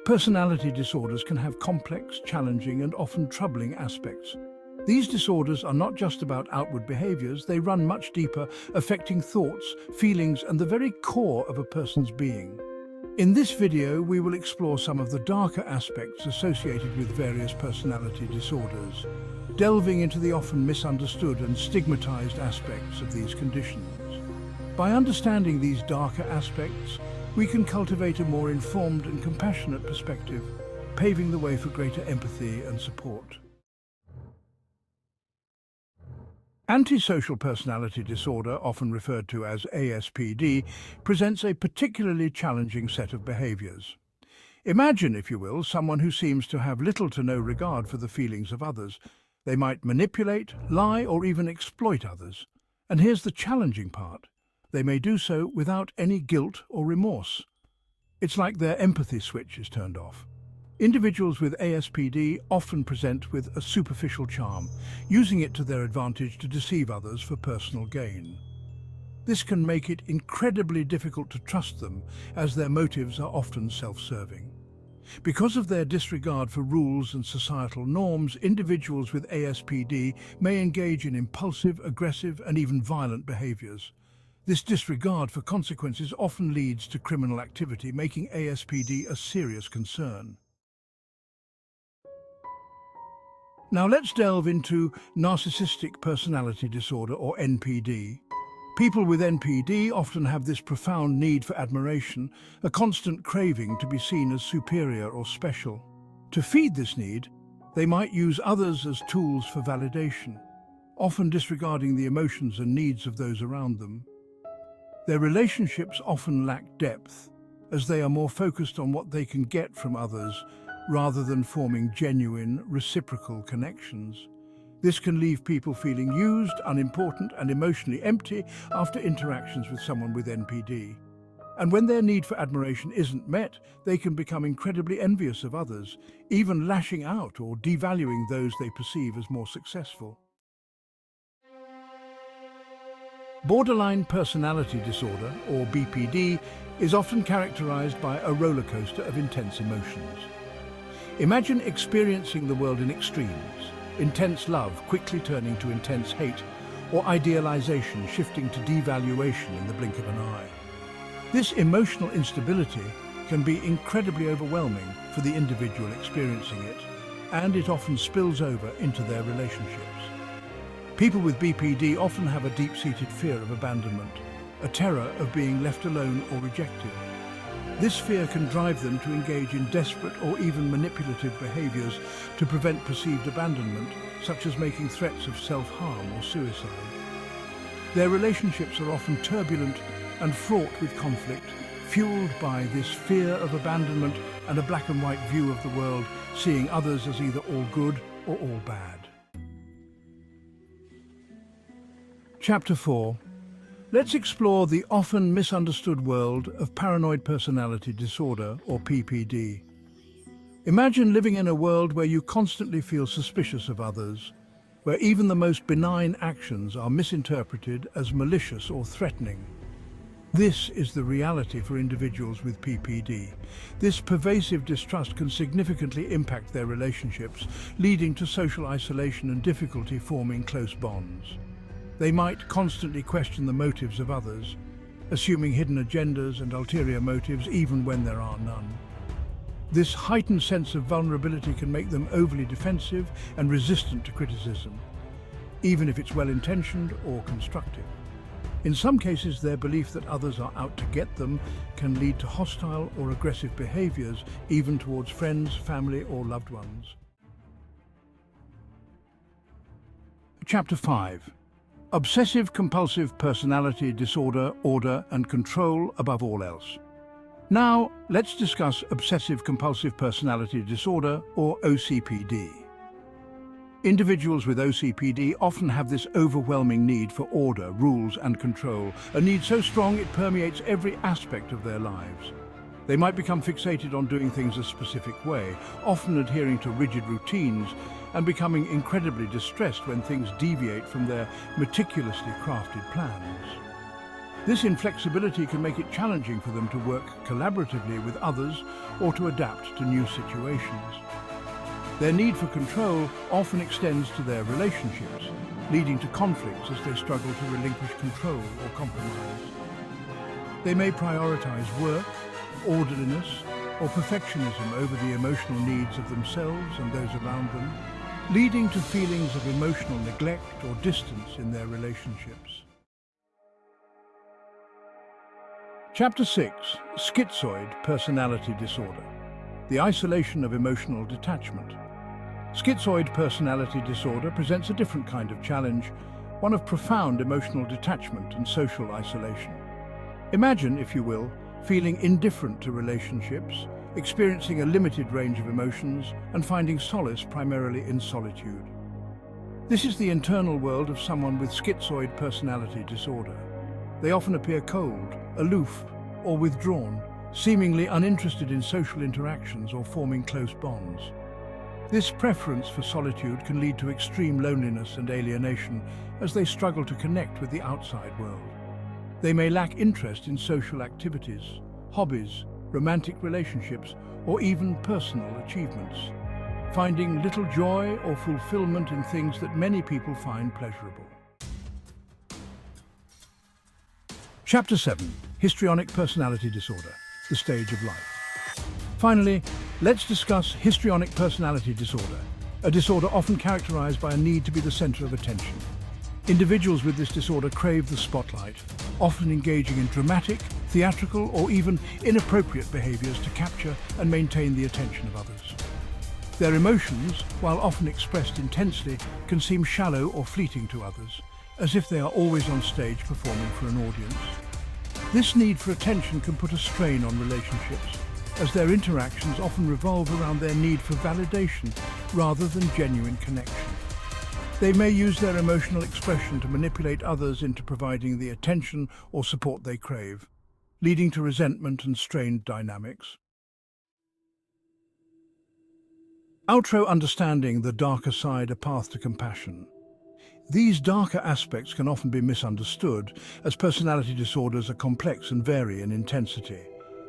Personality disorders can have complex, challenging, and often troubling aspects. These disorders are not just about outward behaviors, they run much deeper, affecting thoughts, feelings, and the very core of a person's being. In this video, we will explore some of the darker aspects associated with various personality disorders, delving into the often misunderstood and stigmatized aspects of these conditions. By understanding these darker aspects, we can cultivate a more informed and compassionate perspective, paving the way for greater empathy and support. Antisocial personality disorder, often referred to as ASPD, presents a particularly challenging set of behaviors. Imagine, if you will, someone who seems to have little to no regard for the feelings of others. They might manipulate, lie, or even exploit others. And here's the challenging part. They may do so without any guilt or remorse. It's like their empathy switch is turned off. Individuals with ASPD often present with a superficial charm, using it to their advantage to deceive others for personal gain. This can make it incredibly difficult to trust them, as their motives are often self-serving. Because of their disregard for rules and societal norms, individuals with ASPD may engage in impulsive, aggressive, and even violent behaviors. This disregard for consequences often leads to criminal activity, making ASPD a serious concern. Now let's delve into narcissistic personality disorder, or NPD. People with NPD often have this profound need for admiration, a constant craving to be seen as superior or special. To feed this need, they might use others as tools for validation, often disregarding the emotions and needs of those around them. Their relationships often lack depth, as they are more focused on what they can get from others rather than forming genuine, reciprocal connections. This can leave people feeling used, unimportant, and emotionally empty after interactions with someone with NPD. And when their need for admiration isn't met, they can become incredibly envious of others, even lashing out or devaluing those they perceive as more successful. Borderline personality disorder, or BPD, is often characterized by a roller coaster of intense emotions. Imagine experiencing the world in extremes, intense love quickly turning to intense hate, or idealization shifting to devaluation in the blink of an eye. This emotional instability can be incredibly overwhelming for the individual experiencing it, and it often spills over into their relationships. People with BPD often have a deep-seated fear of abandonment, a terror of being left alone or rejected. This fear can drive them to engage in desperate or even manipulative behaviors to prevent perceived abandonment, such as making threats of self-harm or suicide. Their relationships are often turbulent and fraught with conflict, fueled by this fear of abandonment and a black and white view of the world, seeing others as either all good or all bad. Chapter 4. Let's explore the often misunderstood world of paranoid personality disorder, or PPD. Imagine living in a world where you constantly feel suspicious of others, where even the most benign actions are misinterpreted as malicious or threatening. This is the reality for individuals with PPD. This pervasive distrust can significantly impact their relationships, leading to social isolation and difficulty forming close bonds. They might constantly question the motives of others, assuming hidden agendas and ulterior motives even when there are none. This heightened sense of vulnerability can make them overly defensive and resistant to criticism, even if it's well-intentioned or constructive. In some cases, their belief that others are out to get them can lead to hostile or aggressive behaviors, even towards friends, family, or loved ones. Chapter 5. Obsessive-compulsive personality disorder, order and control above all else. Now, let's discuss obsessive-compulsive personality disorder, or OCPD. Individuals with OCPD often have this overwhelming need for order, rules and control, a need so strong it permeates every aspect of their lives. They might become fixated on doing things a specific way, often adhering to rigid routines, and becoming incredibly distressed when things deviate from their meticulously crafted plans. This inflexibility can make it challenging for them to work collaboratively with others or to adapt to new situations. Their need for control often extends to their relationships, leading to conflicts as they struggle to relinquish control or compromise. They may prioritize work, orderliness, or perfectionism over the emotional needs of themselves and those around them, leading to feelings of emotional neglect or distance in their relationships. Chapter 6. Schizoid Personality Disorder. The isolation of emotional detachment. Schizoid personality disorder presents a different kind of challenge, one of profound emotional detachment and social isolation. Imagine, if you will, feeling indifferent to relationships, experiencing a limited range of emotions, and finding solace primarily in solitude. This is the internal world of someone with schizoid personality disorder. They often appear cold, aloof, or withdrawn, seemingly uninterested in social interactions or forming close bonds. This preference for solitude can lead to extreme loneliness and alienation as they struggle to connect with the outside world. They may lack interest in social activities, hobbies, romantic relationships, or even personal achievements, finding little joy or fulfillment in things that many people find pleasurable. Chapter 7. Histrionic Personality Disorder, the stage of life. Finally, let's discuss histrionic personality disorder, a disorder often characterized by a need to be the center of attention. Individuals with this disorder crave the spotlight, often engaging in dramatic, theatrical, or even inappropriate behaviors to capture and maintain the attention of others. Their emotions, while often expressed intensely, can seem shallow or fleeting to others, as if they are always on stage performing for an audience. This need for attention can put a strain on relationships, as their interactions often revolve around their need for validation rather than genuine connection. They may use their emotional expression to manipulate others into providing the attention or support they crave, leading to resentment and strained dynamics. Outro: Understanding the darker side, a path to compassion. These darker aspects can often be misunderstood, as personality disorders are complex and vary in intensity.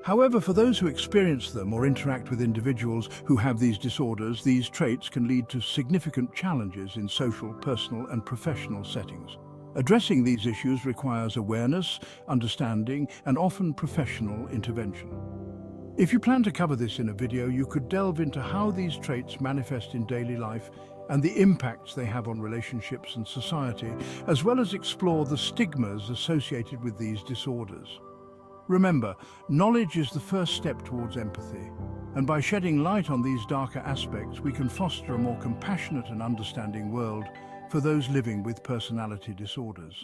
However, for those who experience them or interact with individuals who have these disorders, these traits can lead to significant challenges in social, personal, and professional settings. Addressing these issues requires awareness, understanding, and often professional intervention. If you plan to cover this in a video, you could delve into how these traits manifest in daily life and the impacts they have on relationships and society, as well as explore the stigmas associated with these disorders. Remember, knowledge is the first step towards empathy, and by shedding light on these darker aspects, we can foster a more compassionate and understanding world for those living with personality disorders.